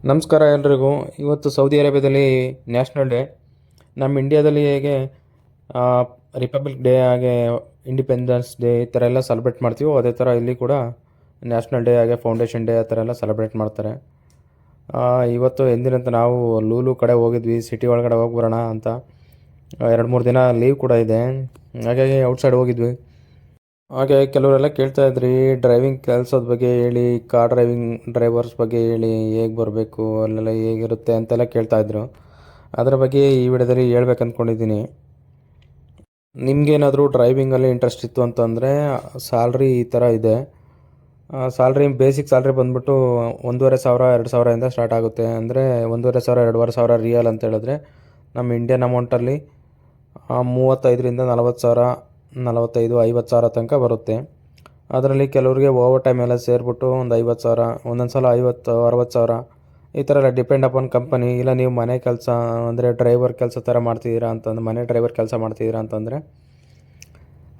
ನಮಸ್ಕಾರ ಎಲ್ರಿಗೂ. ಇವತ್ತು ಸೌದಿ ಅರೇಬಿಯಾದಲ್ಲಿ ನ್ಯಾಷನಲ್ ಡೇ. ನಮ್ಮ ಇಂಡಿಯಾದಲ್ಲಿ ಹೇಗೆ ರಿಪಬ್ಲಿಕ್ ಡೇ ಹಾಗೆ ಇಂಡಿಪೆಂಡೆನ್ಸ್ ಡೇ ಈ ಥರ ಎಲ್ಲ ಸೆಲೆಬ್ರೇಟ್ ಮಾಡ್ತೀವೋ ಅದೇ ಥರ ಇಲ್ಲಿ ಕೂಡ ನ್ಯಾಷನಲ್ ಡೇ ಹಾಗೆ ಫೌಂಡೇಶನ್ ಡೇ ಆ ಥರ ಎಲ್ಲ ಸೆಲೆಬ್ರೇಟ್ ಮಾಡ್ತಾರೆ. ಇವತ್ತು ಎಂದಿನಂತ ನಾವು ಲೂಲು ಕಡೆ ಹೋಗಿದ್ವಿ, ಸಿಟಿ ಒಳಗಡೆ ಹೋಗಿ ಬರೋಣ ಅಂತ. 2-3 ದಿನ ಲೀವ್ ಕೂಡ ಇದೆ, ಹಾಗಾಗಿ ಔಟ್ಸೈಡ್ ಹೋಗಿದ್ವಿ. ಹಾಗೆ ಕೆಲವರೆಲ್ಲ ಕೇಳ್ತಾ ಇದ್ರಿ ಡ್ರೈವಿಂಗ್ ಕೆಲಸದ ಬಗ್ಗೆ ಹೇಳಿ, ಕಾರ್ ಡ್ರೈವರ್ಸ್ ಬಗ್ಗೆ ಹೇಳಿ, ಹೇಗೆ ಬರಬೇಕು ಅಲ್ಲೆಲ್ಲ ಹೇಗಿರುತ್ತೆ ಅಂತೆಲ್ಲ ಕೇಳ್ತಾ ಇದ್ರು. ಅದರ ಬಗ್ಗೆ ಈ ವಿಡಿಯೋದಲ್ಲಿ ಹೇಳ್ಬೇಕು ಅಂದ್ಕೊಂಡಿದ್ದೀನಿ. ನಿಮಗೇನಾದರೂ ಡ್ರೈವಿಂಗಲ್ಲಿ ಇಂಟ್ರೆಸ್ಟ್ ಇತ್ತು ಅಂತಂದರೆ ಸ್ಯಾಲ್ರಿ ಈ ಥರ ಇದೆ. ಬೇಸಿಕ್ ಸ್ಯಾಲ್ರಿ ಬಂದ್ಬಿಟ್ಟು 1,500 2,000ಇಂದ ಸ್ಟಾರ್ಟ್ ಆಗುತ್ತೆ. ಅಂದರೆ 1,500 2,500 ರಿಯಲ್ ಅಂತ ಹೇಳಿದ್ರೆ ನಮ್ಮ ಇಂಡಿಯನ್ ಅಮೌಂಟಲ್ಲಿ 35,000 ರಿಂದ 40,000 45,000 50,000 ತನಕ ಬರುತ್ತೆ. ಅದರಲ್ಲಿ ಕೆಲವರಿಗೆ ಓವರ್ ಟೈಮ್ ಎಲ್ಲ ಸೇರಿಬಿಟ್ಟು ಒಂದು 50,000, ಒಂದೊಂದು ಸಲ 50,000 60,000 ಈ ಥರ ಎಲ್ಲ ಡಿಪೆಂಡ್ ಅಪಾನ್ ಕಂಪನಿ. ಇಲ್ಲ ನೀವು ಮನೆ ಕೆಲಸ ಅಂದರೆ ಡ್ರೈವರ್ ಕೆಲಸ ಥರ ಮಾಡ್ತಿದ್ದೀರಾ ಅಂತಂದ್ರೆ, ಮನೆ ಡ್ರೈವರ್ ಕೆಲಸ ಮಾಡ್ತಿದ್ದೀರಾ ಅಂತಂದರೆ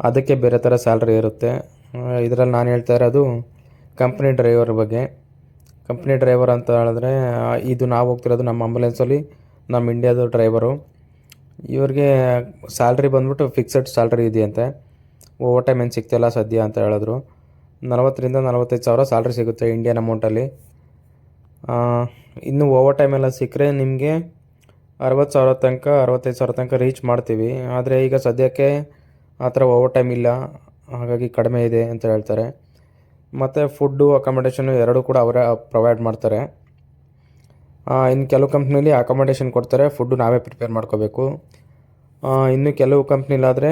ಅದಕ್ಕೆ ಬೇರೆ ಥರ ಸ್ಯಾಲ್ರಿ ಇರುತ್ತೆ. ಇದರಲ್ಲಿ ನಾನು ಹೇಳ್ತಾ ಇರೋದು ಕಂಪ್ನಿ ಡ್ರೈವರ್ ಬಗ್ಗೆ. ಕಂಪ್ನಿ ಡ್ರೈವರ್ ಅಂತ ಹೇಳಿದ್ರೆ ಇದು ನಾವು ಹೋಗ್ತಿರೋದು ನಮ್ಮ ಆಂಬುಲೆನ್ಸಲ್ಲಿ ನಮ್ಮ ಇಂಡಿಯಾದ ಡ್ರೈವರು. ಇವ್ರಿಗೆ ಸ್ಯಾಲ್ರಿ ಬಂದ್ಬಿಟ್ಟು ಫಿಕ್ಸೆಡ್ ಸ್ಯಾಲ್ರಿ ಇದೆಯಂತೆ. ಓವರ್ ಟೈಮ್ ಏನು ಸಿಗ್ತಿಲ್ಲ ಸದ್ಯ ಅಂತ ಹೇಳಿದ್ರು. 40,000 ರಿಂದ 45,000 ಸ್ಯಾಲ್ರಿ ಸಿಗುತ್ತೆ ಇಂಡಿಯನ್ ಅಮೌಂಟಲ್ಲಿ. ಇನ್ನು ಓವರ್ ಟೈಮ್ ಎಲ್ಲ ಸಿಕ್ಕರೆ ನಿಮಗೆ 60,000 ತನಕ 65,000 ತನಕ ರೀಚ್ ಮಾಡ್ತೀವಿ. ಆದರೆ ಈಗ ಸದ್ಯಕ್ಕೆ ಆ ಥರ ಓವರ್ ಟೈಮ್ ಇಲ್ಲ, ಹಾಗಾಗಿ ಕಡಿಮೆ ಇದೆ ಅಂತ ಹೇಳ್ತಾರೆ. ಮತ್ತು ಫುಡ್ಡು ಅಕಾಮಡೇಷನು ಎರಡೂ ಕೂಡ ಅವರೇ ಪ್ರೊವೈಡ್ ಮಾಡ್ತಾರೆ. ಇನ್ನು ಕೆಲವು ಕಂಪ್ನಿಲಿ ಅಕಾಮಡೇಷನ್ ಕೊಡ್ತಾರೆ, ಫುಡ್ಡು ನಾವೇ ಪ್ರಿಪೇರ್ ಮಾಡ್ಕೋಬೇಕು. ಇನ್ನು ಕೆಲವು ಕಂಪ್ನಿಲಾದರೆ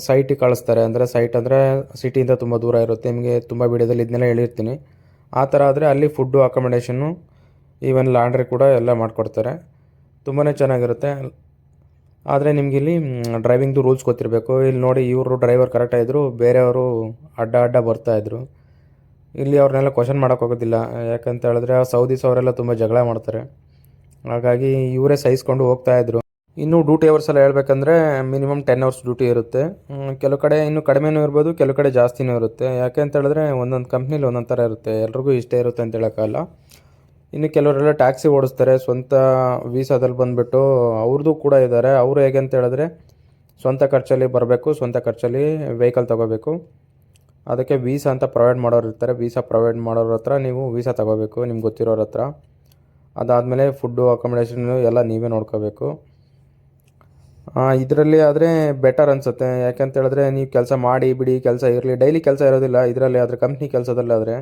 ಸೈಟಿಗೆ ಕಳಿಸ್ತಾರೆ. ಅಂದರೆ ಸೈಟ್ ಅಂದರೆ ಸಿಟಿಯಿಂದ ತುಂಬ ದೂರ ಇರುತ್ತೆ. ನಿಮಗೆ ತುಂಬ ವಿಡಿಯೋದಲ್ಲಿ ಇದನ್ನೆಲ್ಲ ಹೇಳಿರ್ತೀನಿ. ಆ ಥರ ಆದರೆ ಅಲ್ಲಿ ಫುಡ್ಡು ಅಕಾಮಡೇಷನ್ನು ಈವನ್ ಲಾಂಡ್ರಿ ಕೂಡ ಎಲ್ಲ ಮಾಡಿಕೊಡ್ತಾರೆ. ತುಂಬಾ ಚೆನ್ನಾಗಿರುತ್ತೆ. ಆದರೆ ನಿಮಗಿಲ್ಲಿ ಡ್ರೈವಿಂಗ್ದು ರೂಲ್ಸ್ ಗೊತ್ತಿರಬೇಕು. ಇಲ್ಲಿ ನೋಡಿ, ಇವರು ಡ್ರೈವರ್ ಕರೆಕ್ಟಾಗಿದ್ದರು, ಬೇರೆಯವರು ಅಡ್ಡ ಬರ್ತಾಯಿದ್ರು. ಇಲ್ಲಿ ಅವ್ರನ್ನೆಲ್ಲ ಕ್ವಶನ್ ಮಾಡೋಕ್ಕೋಗೋದಿಲ್ಲ. ಯಾಕಂತ ಹೇಳಿದ್ರೆ ಸೌದೀಸ್ ಅವರೆಲ್ಲ ತುಂಬ ಜಗಳ ಮಾಡ್ತಾರೆ. ಹಾಗಾಗಿ ಇವರೇ ಸಹಿಸ್ಕೊಂಡು ಹೋಗ್ತಾಯಿದ್ರು. ಇನ್ನು ಡ್ಯೂಟಿ ಅವರ್ಸ್ ಎಲ್ಲ ಹೇಳ್ಬೇಕಂದ್ರೆ ಮಿನಿಮಮ್ 10 ಅವರ್ಸ್ ಡ್ಯೂಟಿ ಇರುತ್ತೆ. ಕೆಲವು ಕಡೆ ಇನ್ನೂ ಕಡಿಮೆನೂ ಇರ್ಬೋದು, ಕೆಲವು ಕಡೆ ಜಾಸ್ತಿನೂ ಇರುತ್ತೆ. ಯಾಕೆ ಅಂತ ಹೇಳಿದ್ರೆ ಒಂದೊಂದು ಕಂಪ್ನಿಲಿ ಒಂದೊಂದು ಥರ ಇರುತ್ತೆ, ಎಲ್ರಿಗೂ ಇಷ್ಟೇ ಇರುತ್ತೆ ಅಂತ ಹೇಳೋಕ್ಕಲ್ಲ. ಇನ್ನು ಕೆಲವರೆಲ್ಲ ಟ್ಯಾಕ್ಸಿ ಓಡಿಸ್ತಾರೆ, ಸ್ವಂತ ವೀಸಾದಲ್ಲಿ ಬಂದುಬಿಟ್ಟು ಅವ್ರದ್ದು ಕೂಡ ಇದ್ದಾರೆ. ಅವರು ಹೇಗೆ ಅಂತ ಹೇಳಿದ್ರೆ ಸ್ವಂತ ಖರ್ಚಲ್ಲಿ ಬರಬೇಕು, ಸ್ವಂತ ಖರ್ಚಲ್ಲಿ ವೆಹಿಕಲ್ ತೊಗೋಬೇಕು. ಅದಕ್ಕೆ ವೀಸಾ ಅಂತ ಪ್ರೊವೈಡ್ ಮಾಡೋರು ಇರ್ತಾರೆ. ವೀಸಾ ಪ್ರೊವೈಡ್ ಮಾಡೋರ ಹತ್ರ ನೀವು ವೀಸಾ ತೊಗೋಬೇಕು, ನಿಮ್ಗೆ ಗೊತ್ತಿರೋರ ಹತ್ರ. ಅದಾದಮೇಲೆ ಫುಡ್ಡು ಅಕಾಮಡೇಷನ್ನು ಎಲ್ಲ ನೀವೇ ನೋಡ್ಕೋಬೇಕು. ಇದರಲ್ಲಿ ಆದರೆ ಬೆಟರ್ ಅನಿಸುತ್ತೆ. ಯಾಕೆಂತ ಹೇಳಿದ್ರೆ ನೀವು ಕೆಲಸ ಮಾಡಿ ಬಿಡಿ, ಕೆಲಸ ಇರಲಿ, ಡೈಲಿ ಕೆಲಸ ಇರೋದಿಲ್ಲ ಇದರಲ್ಲಿ. ಆದರೆ ಕಂಪ್ನಿ ಕೆಲಸದಲ್ಲಾದರೆ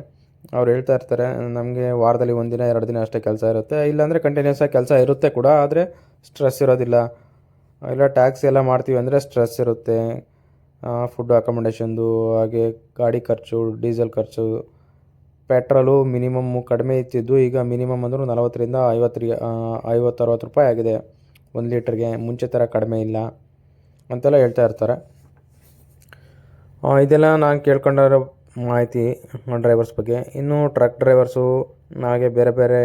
ಅವ್ರು ಹೇಳ್ತಾ ಇರ್ತಾರೆ, ನಮಗೆ ವಾರದಲ್ಲಿ 1 ದಿನ 2 ದಿನ ಅಷ್ಟೇ ಕೆಲಸ ಇರುತ್ತೆ, ಇಲ್ಲಾಂದರೆ ಕಂಟಿನ್ಯೂಸ್ ಆಗಿ ಕೆಲಸ ಇರುತ್ತೆ ಕೂಡ, ಆದರೆ ಸ್ಟ್ರೆಸ್ ಇರೋದಿಲ್ಲ. ಇಲ್ಲ ಟ್ಯಾಕ್ಸಿ ಎಲ್ಲ ಮಾಡ್ತೀವಿ ಅಂದರೆ ಸ್ಟ್ರೆಸ್ ಇರುತ್ತೆ. ಫುಡ್ ಅಕಾಮಡೇಷನ್ದು, ಹಾಗೆ ಗಾಡಿ ಖರ್ಚು, ಡೀಸೆಲ್ ಖರ್ಚು, ಪೆಟ್ರೋಲು ಮಿನಿಮಮ್ಮು ಕಡಿಮೆ ಇತ್ತಿದ್ದು ಈಗ ಮಿನಿಮಮ್ ಅಂದರೂ 40 ರಿಂದ 50-60 ರೂಪಾಯಿ ಆಗಿದೆ 1 ಲೀಟ್ರಿಗೆ. ಮುಂಚೆ ಥರ ಕಡಿಮೆ ಇಲ್ಲ ಅಂತೆಲ್ಲ ಹೇಳ್ತಾ ಇರ್ತಾರೆ. ಇದೆಲ್ಲ ನಾನು ಕೇಳ್ಕೊಂಡಿರೋ ಮಾಹಿತಿ ಡ್ರೈವರ್ಸ್ ಬಗ್ಗೆ. ಇನ್ನು ಟ್ರಕ್ ಡ್ರೈವರ್ಸು, ಹಾಗೆ ಬೇರೆ ಬೇರೆ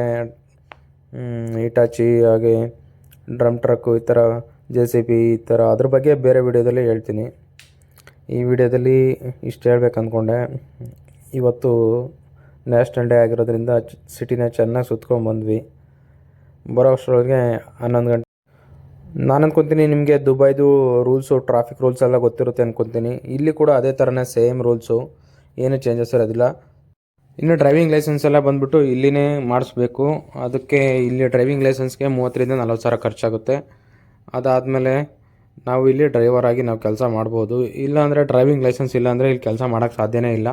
ಹಿಟಾಚಿ, ಹಾಗೆ ಡ್ರಮ್ ಟ್ರಕ್ಕು, ಈ ಥರ JCB ಈ ಥರ ಅದ್ರ ಬಗ್ಗೆ ಬೇರೆ ವಿಡಿಯೋದಲ್ಲಿ ಹೇಳ್ತೀನಿ. ಈ ವಿಡಿಯೋದಲ್ಲಿ ಇಷ್ಟು ಹೇಳ್ಬೇಕು ಅಂದ್ಕೊಂಡೆ. ಇವತ್ತು ನ್ಯಾಷನಲ್ ಡೇ ಆಗಿರೋದ್ರಿಂದ ಸಿಟಿನ ಚೆನ್ನಾಗಿ ಸುತ್ಕೊಂಡ್ಬಂದ್ವಿ. ಬರೋ ಅಷ್ಟರೊಳಗೆ 11 ಗಂಟೆ. ನಾನು ಅಂದ್ಕೊತೀನಿ ನಿಮಗೆ ದುಬೈದು ರೂಲ್ಸು, ಟ್ರಾಫಿಕ್ ರೂಲ್ಸ್ ಎಲ್ಲ ಗೊತ್ತಿರುತ್ತೆ ಅಂದ್ಕೊತೀನಿ. ಇಲ್ಲಿ ಕೂಡ ಅದೇ ಥರನೇ ಸೇಮ್ ರೂಲ್ಸು, ಏನು ಚೇಂಜಸ್ ಇರೋದಿಲ್ಲ. ಇನ್ನು ಡ್ರೈವಿಂಗ್ ಲೈಸೆನ್ಸ್ ಎಲ್ಲ ಬಂದುಬಿಟ್ಟು ಇಲ್ಲಿನೇ ಮಾಡಿಸ್ಬೇಕು. ಅದಕ್ಕೆ ಇಲ್ಲಿ ಡ್ರೈವಿಂಗ್ ಲೈಸೆನ್ಸ್ಗೆ 30,000 ರಿಂದ 40,000 ಖರ್ಚಾಗುತ್ತೆ. ಅದಾದಮೇಲೆ ನಾವು ಇಲ್ಲಿ ಡ್ರೈವರ್ ಆಗಿ ನಾವು ಕೆಲಸ ಮಾಡ್ಬೋದು. ಇಲ್ಲಾಂದರೆ ಡ್ರೈವಿಂಗ್ ಲೈಸೆನ್ಸ್ ಇಲ್ಲಾಂದರೆ ಇಲ್ಲಿ ಕೆಲಸ ಮಾಡೋಕ್ಕೆ ಸಾಧ್ಯನೇ ಇಲ್ಲ.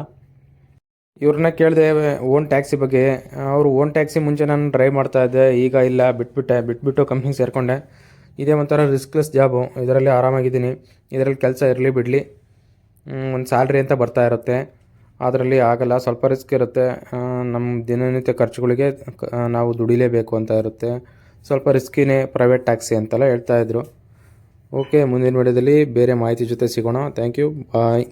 ಇವ್ರನ್ನ ಕೇಳಿದೆ ಓನ್ ಟ್ಯಾಕ್ಸಿ ಬಗ್ಗೆ. ಅವರು ಓನ್ ಟ್ಯಾಕ್ಸಿ ಮುಂಚೆ ನಾನು ಡ್ರೈವ್ ಮಾಡ್ತಾಯಿದ್ದೆ, ಈಗ ಇಲ್ಲ, ಬಿಟ್ಬಿಟ್ಟು ಕಂಪ್ನಿಗೆ ಸೇರಿಕೊಂಡೆ. ಇದೇ ಒಂಥರ ರಿಸ್ಕ್ಲೆಸ್ ಜಾಬು. ಇದರಲ್ಲಿ ಆರಾಮಾಗಿದ್ದೀನಿ. ಇದರಲ್ಲಿ ಕೆಲಸ ಇರಲಿ ಬಿಡಲಿ, ಒಂದು ಸ್ಯಾಲ್ರಿ ಅಂತ ಬರ್ತಾ ಇರುತ್ತೆ. ಅದರಲ್ಲಿ ಆಗಲ್ಲ, ಸ್ವಲ್ಪ ರಿಸ್ಕ್ ಇರುತ್ತೆ. ನಮ್ಮ ದಿನನಿತ್ಯ ಖರ್ಚುಗಳಿಗೆ ನಾವು ದುಡಿಲೇಬೇಕು ಅಂತ ಇರುತ್ತೆ. ಸ್ವಲ್ಪ ರಿಸ್ಕಿನೇ ಪ್ರೈವೇಟ್ ಟ್ಯಾಕ್ಸಿ ಅಂತೆಲ್ಲ ಹೇಳ್ತಾಯಿದ್ರು. ಓಕೆ, ಮುಂದಿನ ವಿಡಿಯೋದಲ್ಲಿ ಬೇರೆ ಮಾಹಿತಿ ಜೊತೆ ಸಿಗೋಣ. Thank you, bye.